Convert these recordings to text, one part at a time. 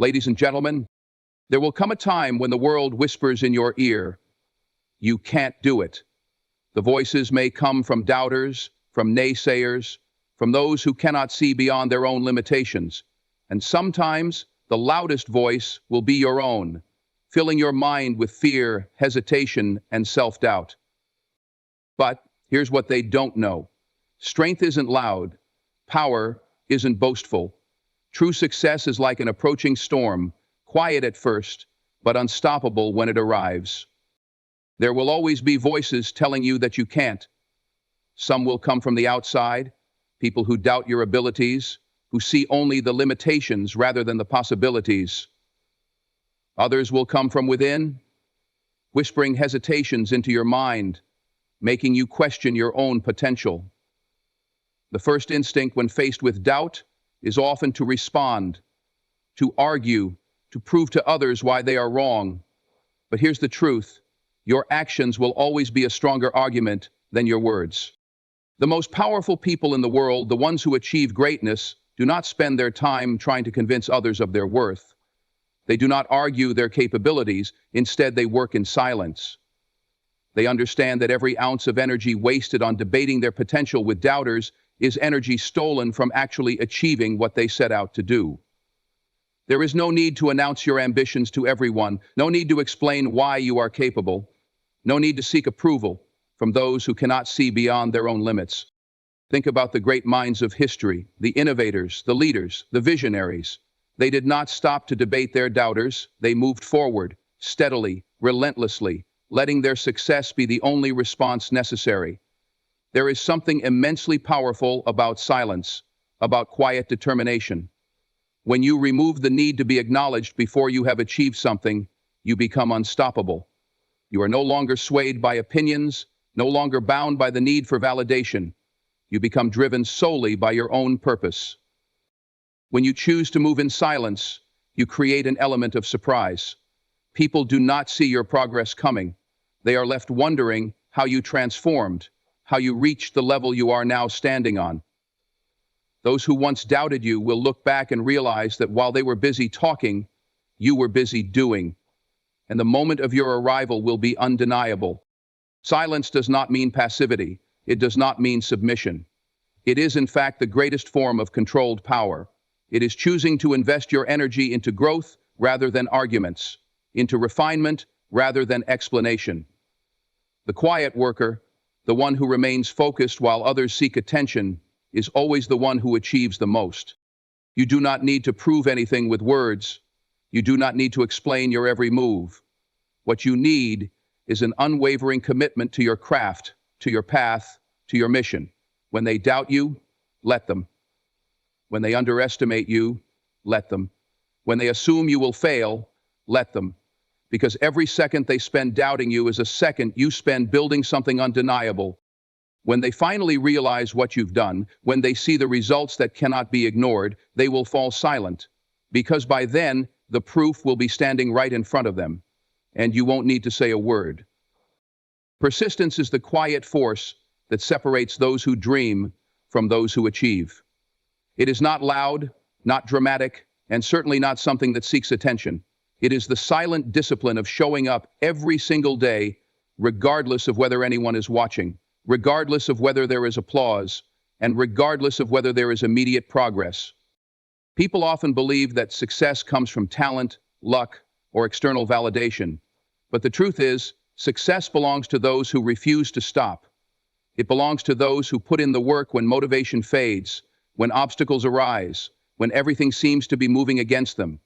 Ladies and gentlemen, there will come a time when the world whispers in your ear, "You can't do it." The voices may come from doubters, from naysayers, from those who cannot see beyond their own limitations. And sometimes the loudest voice will be your own, filling your mind with fear, hesitation, and self-doubt. But here's what they don't know. Strength isn't loud. Power isn't boastful. True success is like an approaching storm, quiet at first, but unstoppable when it arrives. There will always be voices telling you that you can't. Some will come from the outside, people who doubt your abilities, who see only the limitations rather than the possibilities. Others will come from within, whispering hesitations into your mind, making you question your own potential. The first instinct when faced with doubt is often to respond, to argue, to prove to others why they are wrong. But here's the truth. Your actions will always be a stronger argument than your words. The most powerful people in the world, the ones who achieve greatness, do not spend their time trying to convince others of their worth. They do not argue their capabilities. Instead, they work in silence. They understand that every ounce of energy wasted on debating their potential with doubters is energy stolen from actually achieving what they set out to do. There is no need to announce your ambitions to everyone, no need to explain why you are capable, no need to seek approval from those who cannot see beyond their own limits. Think about the great minds of history, the innovators, the leaders, the visionaries. They did not stop to debate their doubters. They moved forward, steadily, relentlessly, letting their success be the only response necessary. There is something immensely powerful about silence, about quiet determination. When you remove the need to be acknowledged before you have achieved something, you become unstoppable. You are no longer swayed by opinions, no longer bound by the need for validation. You become driven solely by your own purpose. When you choose to move in silence, you create an element of surprise. People do not see your progress coming. They are left wondering how you transformed, how you reached the level you are now standing on. Those who once doubted you will look back and realize that while they were busy talking, you were busy doing. And the moment of your arrival will be undeniable. Silence does not mean passivity. It does not mean submission. It is, in fact, the greatest form of controlled power. It is choosing to invest your energy into growth rather than arguments, into refinement rather than explanation. The quiet worker, the one who remains focused while others seek attention, is always the one who achieves the most. You do not need to prove anything with words. You do not need to explain your every move. What you need is an unwavering commitment to your craft, to your path, to your mission. When they doubt you, let them. When they underestimate you, let them. When they assume you will fail, let them. Because every second they spend doubting you is a second you spend building something undeniable. When they finally realize what you've done, when they see the results that cannot be ignored, they will fall silent. Because by then, the proof will be standing right in front of them, and you won't need to say a word. Persistence is the quiet force that separates those who dream from those who achieve. It is not loud, not dramatic, and certainly not something that seeks attention. It is the silent discipline of showing up every single day, regardless of whether anyone is watching, regardless of whether there is applause, and regardless of whether there is immediate progress. People often believe that success comes from talent, luck, or external validation. But the truth is, success belongs to those who refuse to stop. It belongs to those who put in the work when motivation fades, when obstacles arise, when everything seems to be moving against them.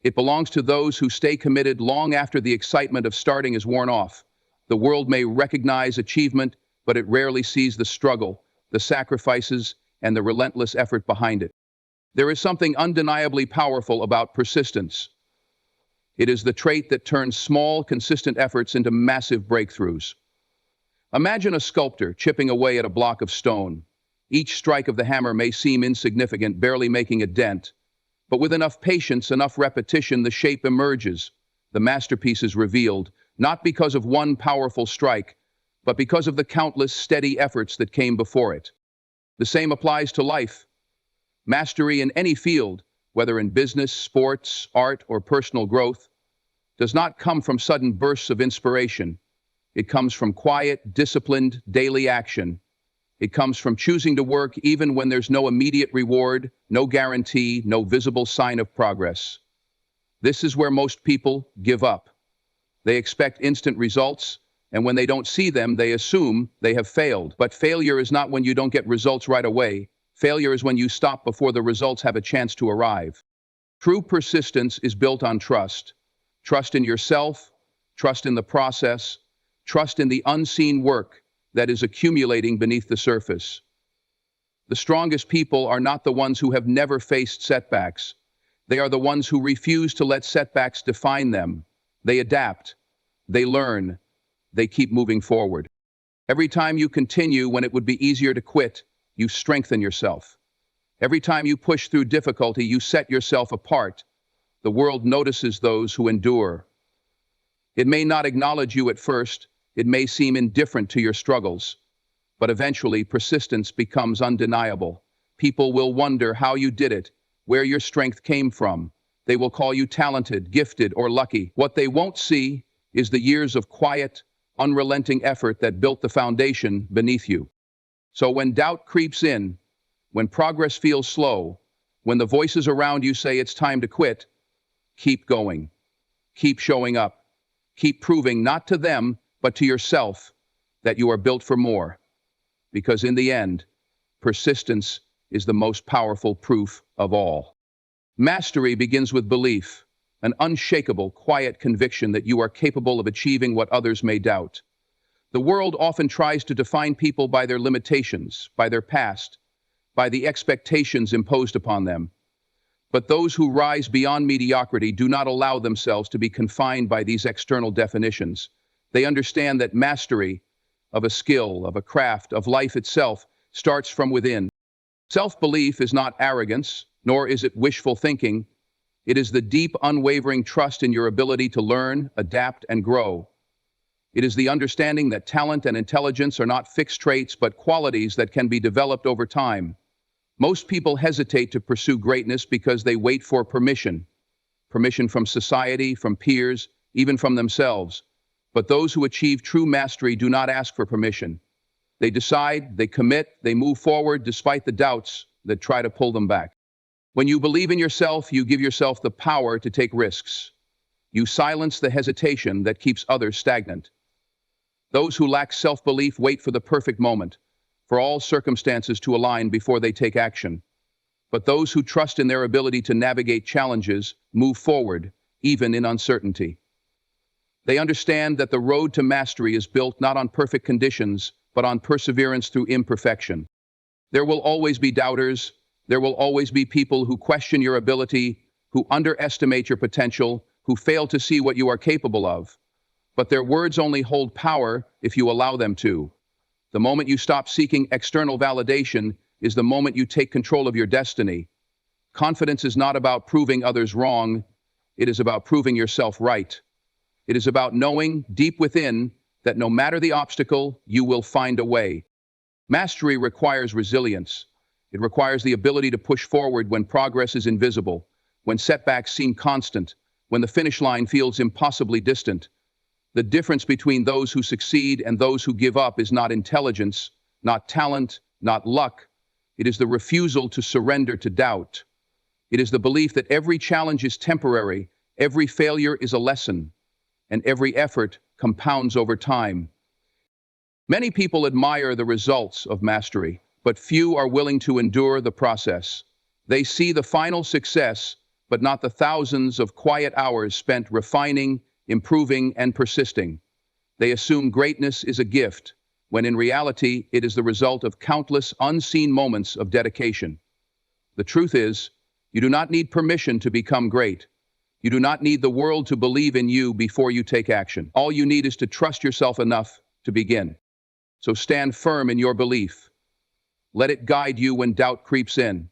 It belongs to those who stay committed long after the excitement of starting is worn off. The world may recognize achievement, but it rarely sees the struggle, the sacrifices, and the relentless effort behind it. There is something undeniably powerful about persistence. It is the trait that turns small, consistent efforts into massive breakthroughs. Imagine a sculptor chipping away at a block of stone. Each strike of the hammer may seem insignificant, barely making a dent. But with enough patience, enough repetition, the shape emerges. The masterpiece is revealed, not because of one powerful strike, but because of the countless steady efforts that came before it. The same applies to life. Mastery in any field whether in business, sports, art, or personal growth, does not come from sudden bursts of inspiration. It comes from quiet, disciplined, daily action. It comes from choosing to work even when there's no immediate reward, no guarantee, no visible sign of progress. This is where most people give up. They expect instant results, and when they don't see them, they assume they have failed. But failure is not when you don't get results right away. Failure is when you stop before the results have a chance to arrive. True persistence is built on trust. Trust in yourself, trust in the process, trust in the unseen work that is accumulating beneath the surface. The strongest people are not the ones who have never faced setbacks. They are the ones who refuse to let setbacks define them. They adapt, they learn, they keep moving forward. Every time you continue when it would be easier to quit, you strengthen yourself. Every time you push through difficulty, you set yourself apart. The world notices those who endure. It may not acknowledge you at first, it may seem indifferent to your struggles, but eventually persistence becomes undeniable. People will wonder how you did it, where your strength came from. They will call you talented, gifted, or lucky. What they won't see is the years of quiet, unrelenting effort that built the foundation beneath you. So when doubt creeps in, when progress feels slow, when the voices around you say it's time to quit, keep going. Keep showing up. Keep proving not to them, but to yourself that you are built for more. Because in the end, persistence is the most powerful proof of all. Mastery begins with belief, an unshakable, quiet conviction that you are capable of achieving what others may doubt. The world often tries to define people by their limitations, by their past, by the expectations imposed upon them. But those who rise beyond mediocrity do not allow themselves to be confined by these external definitions. They understand that mastery of a skill, of a craft, of life itself starts from within. Self-belief is not arrogance, nor is it wishful thinking. It is the deep, unwavering trust in your ability to learn, adapt, and grow. It is the understanding that talent and intelligence are not fixed traits, but qualities that can be developed over time. Most people hesitate to pursue greatness because they wait for permission. Permission from society, from peers, even from themselves. But those who achieve true mastery do not ask for permission. They decide, they commit, they move forward despite the doubts that try to pull them back. When you believe in yourself, you give yourself the power to take risks. You silence the hesitation that keeps others stagnant. Those who lack self-belief wait for the perfect moment, for all circumstances to align before they take action. But those who trust in their ability to navigate challenges move forward, even in uncertainty. They understand that the road to mastery is built not on perfect conditions, but on perseverance through imperfection. There will always be doubters. There will always be people who question your ability, who underestimate your potential, who fail to see what you are capable of. But their words only hold power if you allow them to. The moment you stop seeking external validation is the moment you take control of your destiny. Confidence is not about proving others wrong. It is about proving yourself right. It is about knowing deep within that no matter the obstacle, you will find a way. Mastery requires resilience. It requires the ability to push forward when progress is invisible, when setbacks seem constant, when the finish line feels impossibly distant. The difference between those who succeed and those who give up is not intelligence, not talent, not luck. It is the refusal to surrender to doubt. It is the belief that every challenge is temporary, every failure is a lesson, and every effort compounds over time. Many people admire the results of mastery, but few are willing to endure the process. They see the final success, but not the thousands of quiet hours spent refining, improving, and persisting. They assume greatness is a gift, when in reality it is the result of countless unseen moments of dedication. The truth is, you do not need permission to become great. You do not need the world to believe in you before you take action. All you need is to trust yourself enough to begin. So stand firm in your belief. Let it guide you when doubt creeps in.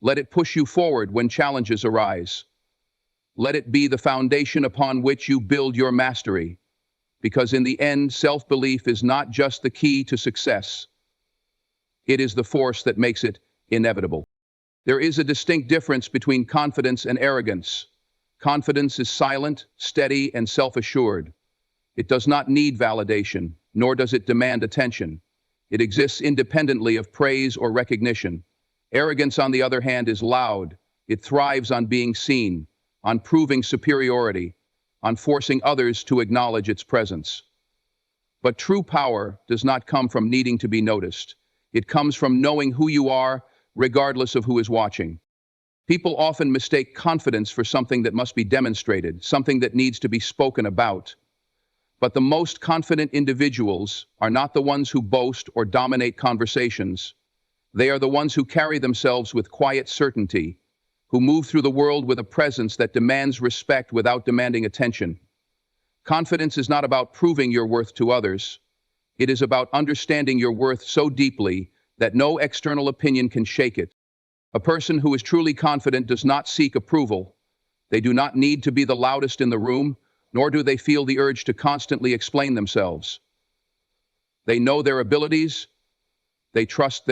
Let it push you forward when challenges arise. Let it be the foundation upon which you build your mastery. Because in the end, self-belief is not just the key to success. It is the force that makes it inevitable. There is a distinct difference between confidence and arrogance. Confidence is silent, steady, and self-assured. It does not need validation, nor does it demand attention. It exists independently of praise or recognition. Arrogance, on the other hand, is loud. It thrives on being seen, on proving superiority, on forcing others to acknowledge its presence. But true power does not come from needing to be noticed. It comes from knowing who you are, regardless of who is watching. People often mistake confidence for something that must be demonstrated, something that needs to be spoken about. But the most confident individuals are not the ones who boast or dominate conversations. They are the ones who carry themselves with quiet certainty, who move through the world with a presence that demands respect without demanding attention. Confidence is not about proving your worth to others. It is about understanding your worth so deeply that no external opinion can shake it. A person who is truly confident does not seek approval. They do not need to be the loudest in the room, nor do they feel the urge to constantly explain themselves. They know their abilities, they trust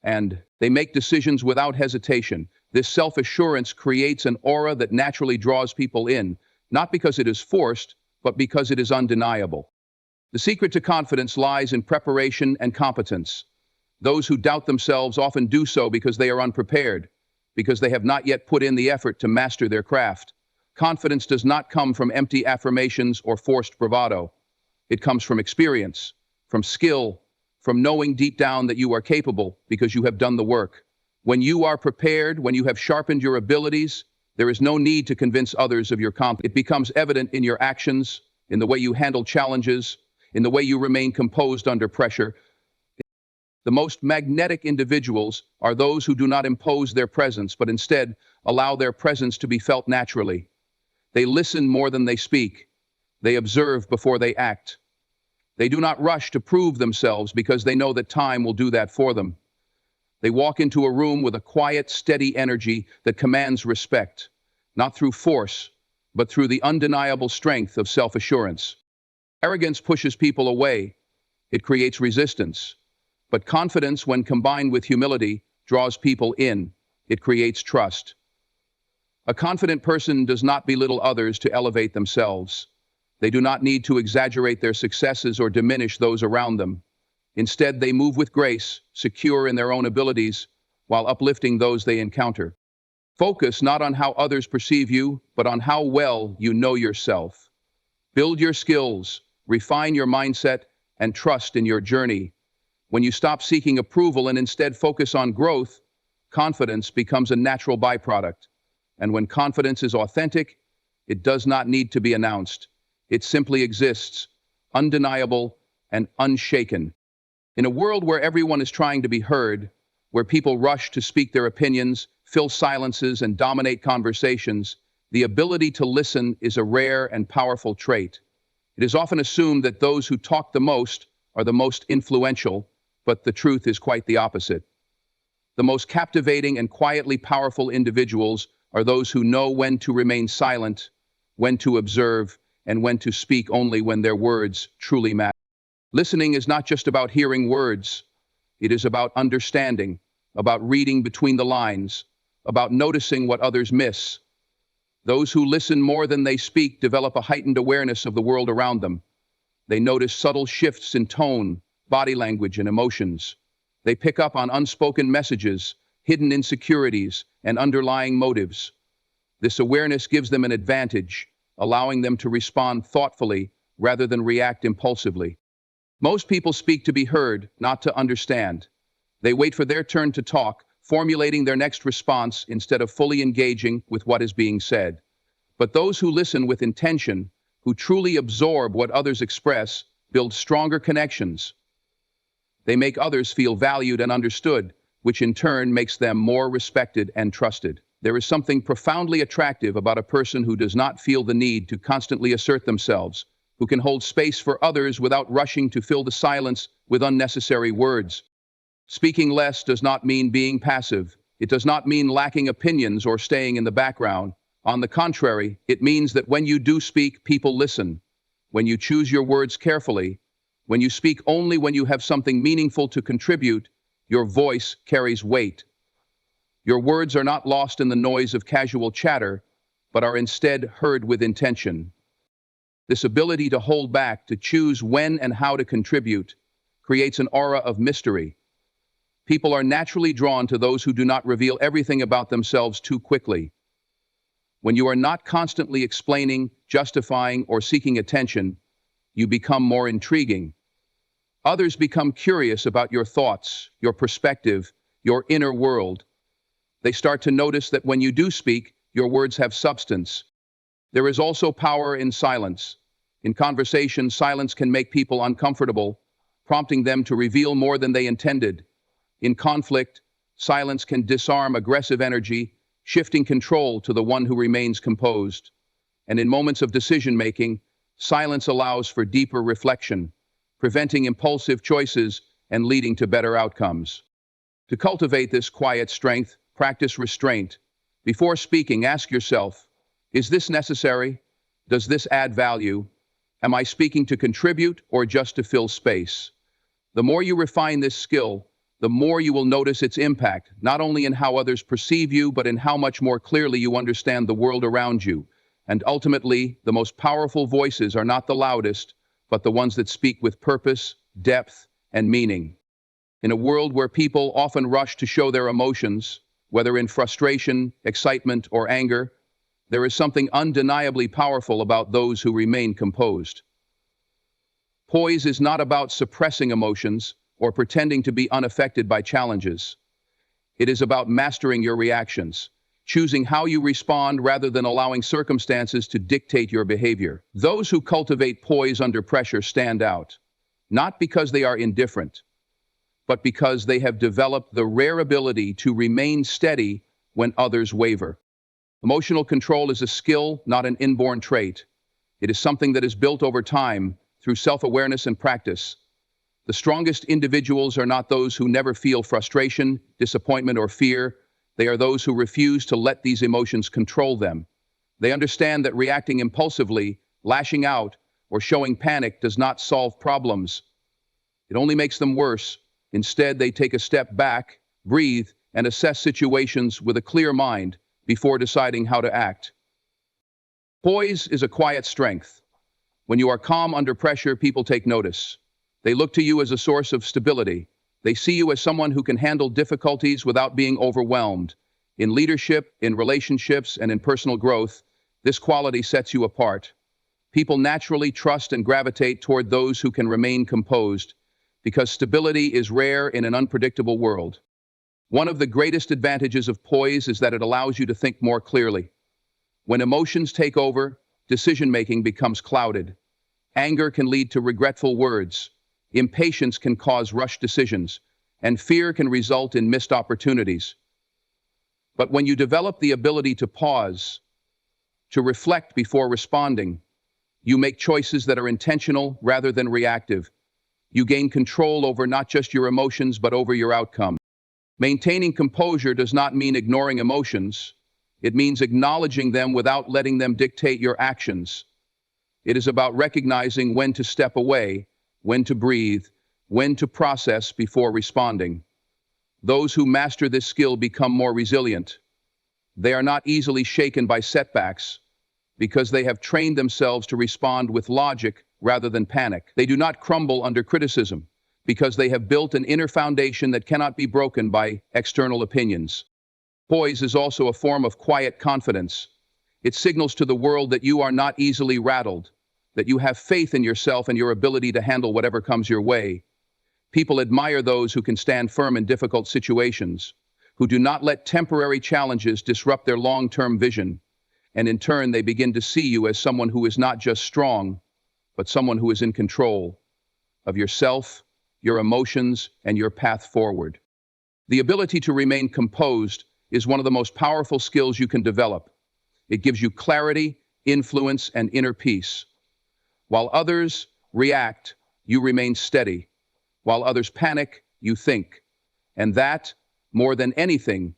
and they make decisions without hesitation. This self-assurance creates an aura that naturally draws people in, not because it is forced, but because it is undeniable. The secret to confidence lies in preparation and competence. Those who doubt themselves often do so because they are unprepared, because they have not yet put in the effort to master their craft. Confidence does not come from empty affirmations or forced bravado. It comes from experience, from skill, from knowing deep down that you are capable because you have done the work. When you are prepared, when you have sharpened your abilities, there is no need to convince others of your competence. It becomes evident in your actions, in the way you handle challenges, in the way you remain composed under pressure. The most magnetic individuals are those who do not impose their presence, but instead allow their presence to be felt naturally. They listen more than they speak. They observe before they act. They do not rush to prove themselves because they know that time will do that for them. They walk into a room with a quiet, steady energy that commands respect, not through force, but through the undeniable strength of self-assurance. Arrogance pushes people away. It creates resistance. But confidence, when combined with humility, draws people in. It creates trust. A confident person does not belittle others to elevate themselves. They do not need to exaggerate their successes or diminish those around them. Instead, they move with grace, secure in their own abilities, while uplifting those they encounter. Focus not on how others perceive you, but on how well you know yourself. Build your skills, refine your mindset, and trust in your journey. When you stop seeking approval and instead focus on growth, confidence becomes a natural byproduct. And when confidence is authentic, it does not need to be announced. It simply exists, undeniable and unshaken. In a world where everyone is trying to be heard, where people rush to speak their opinions, fill silences, and dominate conversations, the ability to listen is a rare and powerful trait. It is often assumed that those who talk the most are the most influential, but the truth is quite the opposite. The most captivating and quietly powerful individuals are those who know when to remain silent, when to observe, and when to speak only when their words truly matter. Listening is not just about hearing words. It is about understanding, about reading between the lines, about noticing what others miss. Those who listen more than they speak develop a heightened awareness of the world around them. They notice subtle shifts in tone, body language, and emotions. They pick up on unspoken messages, hidden insecurities, and underlying motives. This awareness gives them an advantage, allowing them to respond thoughtfully rather than react impulsively. Most people speak to be heard, not to understand. They wait for their turn to talk, formulating their next response instead of fully engaging with what is being said. But those who listen with intention, who truly absorb what others express, build stronger connections. They make others feel valued and understood, which in turn makes them more respected and trusted. There is something profoundly attractive about a person who does not feel the need to constantly assert themselves, who can hold space for others without rushing to fill the silence with unnecessary words. Speaking less does not mean being passive. It does not mean lacking opinions or staying in the background. On the contrary, it means that when you do speak, people listen. When you choose your words carefully, when you speak only when you have something meaningful to contribute, your voice carries weight. Your words are not lost in the noise of casual chatter, but are instead heard with intention. This ability to hold back, to choose when and how to contribute, creates an aura of mystery. People are naturally drawn to those who do not reveal everything about themselves too quickly. When you are not constantly explaining, justifying, or seeking attention, you become more intriguing. Others become curious about your thoughts, your perspective, your inner world. They start to notice that when you do speak, your words have substance. There is also power in silence. In conversation, silence can make people uncomfortable, prompting them to reveal more than they intended. In conflict, silence can disarm aggressive energy, shifting control to the one who remains composed. And in moments of decision-making, silence allows for deeper reflection, preventing impulsive choices and leading to better outcomes. To cultivate this quiet strength, practice restraint. Before speaking, ask yourself, is this necessary? Does this add value? Am I speaking to contribute or just to fill space? The more you refine this skill, the more you will notice its impact, not only in how others perceive you, but in how much more clearly you understand the world around you. And ultimately, the most powerful voices are not the loudest, but the ones that speak with purpose, depth, and meaning. In a world where people often rush to show their emotions, whether in frustration, excitement, or anger, there is something undeniably powerful about those who remain composed. Poise is not about suppressing emotions or pretending to be unaffected by challenges. It is about mastering your reactions, choosing how you respond rather than allowing circumstances to dictate your behavior. Those who cultivate poise under pressure stand out, not because they are indifferent, but because they have developed the rare ability to remain steady when others waver. Emotional control is a skill, not an inborn trait. It is something that is built over time through self-awareness and practice. The strongest individuals are not those who never feel frustration, disappointment, or fear. They are those who refuse to let these emotions control them. They understand that reacting impulsively, lashing out, or showing panic does not solve problems. It only makes them worse. Instead, they take a step back, breathe, and assess situations with a clear mind before deciding how to act. Poise is a quiet strength. When you are calm under pressure, people take notice. They look to you as a source of stability. They see you as someone who can handle difficulties without being overwhelmed. In leadership, in relationships, and in personal growth, this quality sets you apart. People naturally trust and gravitate toward those who can remain composed, because stability is rare in an unpredictable world. One of the greatest advantages of poise is that it allows you to think more clearly. When emotions take over, decision-making becomes clouded. Anger can lead to regretful words. Impatience can cause rushed decisions, and fear can result in missed opportunities. But when you develop the ability to pause, to reflect before responding, you make choices that are intentional rather than reactive. You gain control over not just your emotions, but over your outcome. Maintaining composure does not mean ignoring emotions. It means acknowledging them without letting them dictate your actions. It is about recognizing when to step away, when to breathe, when to process before responding. Those who master this skill become more resilient. They are not easily shaken by setbacks because they have trained themselves to respond with logic rather than panic. They do not crumble under criticism because they have built an inner foundation that cannot be broken by external opinions. Poise is also a form of quiet confidence. It signals to the world that you are not easily rattled, that you have faith in yourself and your ability to handle whatever comes your way. People admire those who can stand firm in difficult situations, who do not let temporary challenges disrupt their long-term vision, and in turn they begin to see you as someone who is not just strong, but someone who is in control of yourself, your emotions, and your path forward. The ability to remain composed is one of the most powerful skills you can develop. It gives you clarity, influence, and inner peace. While others react, you remain steady. While others panic, you think. And that, more than anything,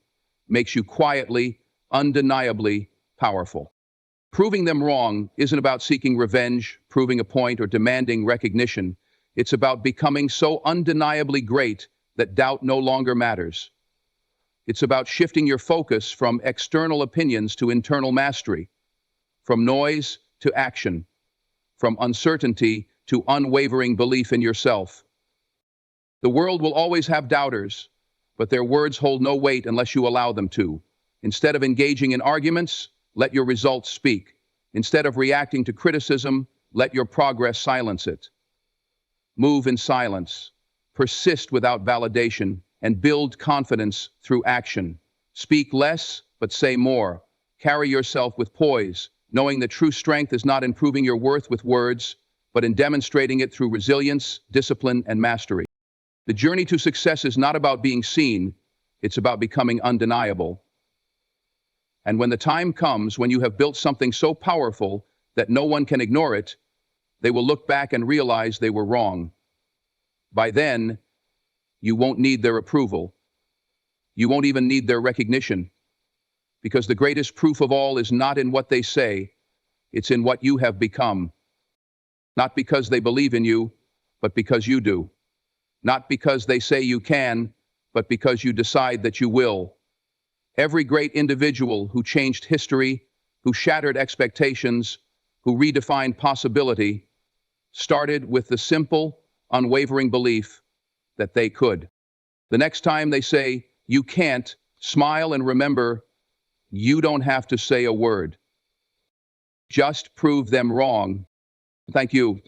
makes you quietly, undeniably powerful. Proving them wrong isn't about seeking revenge, proving a point, or demanding recognition. It's about becoming so undeniably great that doubt no longer matters. It's about shifting your focus from external opinions to internal mastery, from noise to action, from uncertainty to unwavering belief in yourself. The world will always have doubters, but their words hold no weight unless you allow them to. Instead of engaging in arguments, let your results speak. Instead of reacting to criticism, let your progress silence it. Move in silence, persist without validation, and build confidence through action. Speak less, but say more. Carry yourself with poise, knowing that true strength is not in proving your worth with words, but in demonstrating it through resilience, discipline, and mastery. The journey to success is not about being seen, it's about becoming undeniable. And when the time comes when you have built something so powerful that no one can ignore it, they will look back and realize they were wrong. By then, you won't need their approval. You won't even need their recognition, because the greatest proof of all is not in what they say, it's in what you have become. Not because they believe in you, but because you do. Not because they say you can, but because you decide that you will. Every great individual who changed history, who shattered expectations, who redefined possibility, started with the simple, unwavering belief that they could. The next time they say, you can't, smile and remember, you don't have to say a word. Just prove them wrong. Thank you.